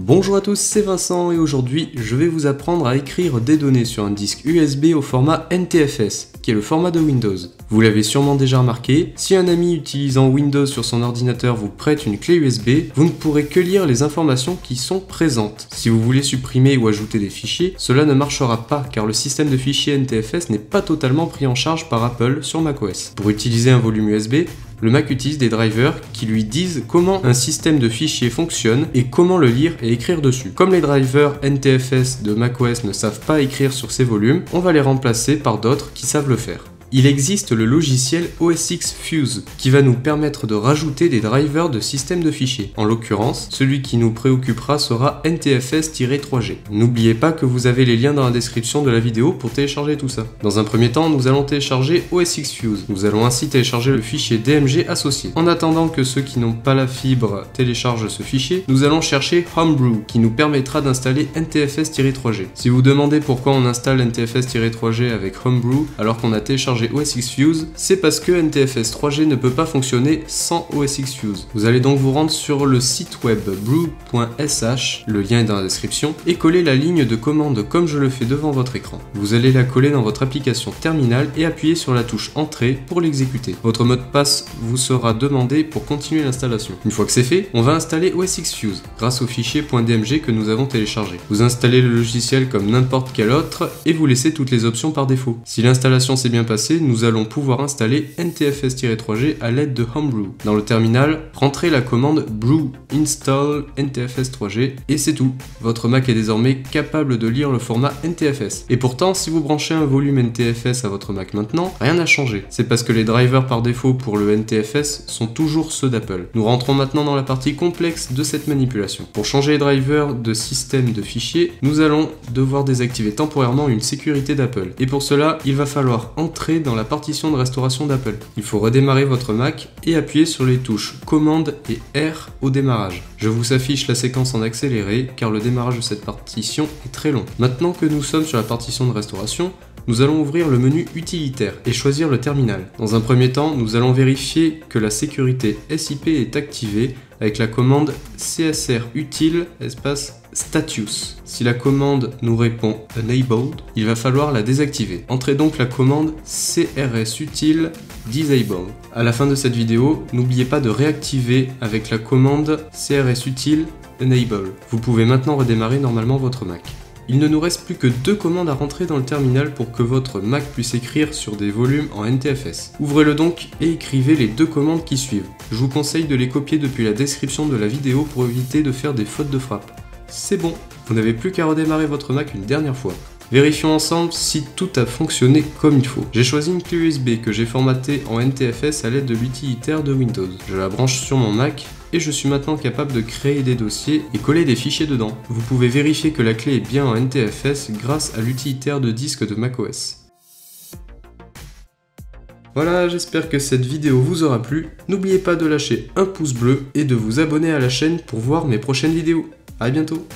Bonjour à tous, c'est Vincent et aujourd'hui je vais vous apprendre à écrire des données sur un disque USB au format NTFS, qui est le format de Windows. Vous l'avez sûrement déjà remarqué, si un ami utilisant Windows sur son ordinateur vous prête une clé USB, vous ne pourrez que lire les informations qui sont présentes. Si vous voulez supprimer ou ajouter des fichiers, cela ne marchera pas car le système de fichiers NTFS n'est pas totalement pris en charge par Apple sur macOS. Pour utiliser un volume USB, le Mac utilise des drivers qui lui disent comment un système de fichiers fonctionne et comment le lire et écrire dessus. Comme les drivers NTFS de macOS ne savent pas écrire sur ces volumes, on va les remplacer par d'autres qui savent le faire. Il existe le logiciel OS X Fuse qui va nous permettre de rajouter des drivers de système de fichiers. En l'occurrence, celui qui nous préoccupera sera NTFS-3G. N'oubliez pas que vous avez les liens dans la description de la vidéo pour télécharger tout ça. Dans un premier temps, nous allons télécharger OS X Fuse. Nous allons ainsi télécharger le fichier DMG associé. En attendant que ceux qui n'ont pas la fibre téléchargent ce fichier, nous allons chercher Homebrew qui nous permettra d'installer NTFS-3G. Si vous demandez pourquoi on installe NTFS-3G avec Homebrew alors qu'on a téléchargé OS X Fuse, c'est parce que NTFS 3G ne peut pas fonctionner sans OS X Fuse. Vous allez donc vous rendre sur le site web brew.sh, le lien est dans la description, et coller la ligne de commande comme je le fais devant votre écran. Vous allez la coller dans votre application terminale et appuyer sur la touche Entrée pour l'exécuter. Votre mot de passe vous sera demandé pour continuer l'installation. Une fois que c'est fait, on va installer OS X Fuse grâce au fichier .dmg que nous avons téléchargé. Vous installez le logiciel comme n'importe quel autre et vous laissez toutes les options par défaut. Si l'installation s'est bien passée, nous allons pouvoir installer NTFS-3G à l'aide de Homebrew. Dans le terminal, rentrez la commande brew install NTFS-3G et c'est tout. Votre Mac est désormais capable de lire le format NTFS. Et pourtant, si vous branchez un volume NTFS à votre Mac maintenant, rien n'a changé. C'est parce que les drivers par défaut pour le NTFS sont toujours ceux d'Apple. Nous rentrons maintenant dans la partie complexe de cette manipulation. Pour changer les drivers de système de fichiers, nous allons devoir désactiver temporairement une sécurité d'Apple. Et pour cela, il va falloir entrer dans la partition de restauration d'Apple. Il faut redémarrer votre Mac et appuyer sur les touches Commande et R au démarrage. Je vous affiche la séquence en accéléré car le démarrage de cette partition est très long. Maintenant que nous sommes sur la partition de restauration, nous allons ouvrir le menu utilitaire et choisir le terminal. Dans un premier temps, nous allons vérifier que la sécurité SIP est activée avec la commande CSR utile status. Si la commande nous répond enabled, il va falloir la désactiver. Entrez donc la commande CRS utile disable. À la fin de cette vidéo, n'oubliez pas de réactiver avec la commande CRS utile enable. Vous pouvez maintenant redémarrer normalement votre Mac. Il ne nous reste plus que deux commandes à rentrer dans le terminal pour que votre Mac puisse écrire sur des volumes en NTFS. Ouvrez-le donc et écrivez les deux commandes qui suivent. Je vous conseille de les copier depuis la description de la vidéo pour éviter de faire des fautes de frappe. C'est bon, vous n'avez plus qu'à redémarrer votre Mac une dernière fois. Vérifions ensemble si tout a fonctionné comme il faut. J'ai choisi une clé USB que j'ai formatée en NTFS à l'aide de l'utilitaire de Windows. Je la branche sur mon Mac et je suis maintenant capable de créer des dossiers et coller des fichiers dedans. Vous pouvez vérifier que la clé est bien en NTFS grâce à l'utilitaire de disque de macOS. Voilà, j'espère que cette vidéo vous aura plu. N'oubliez pas de lâcher un pouce bleu et de vous abonner à la chaîne pour voir mes prochaines vidéos. À bientôt!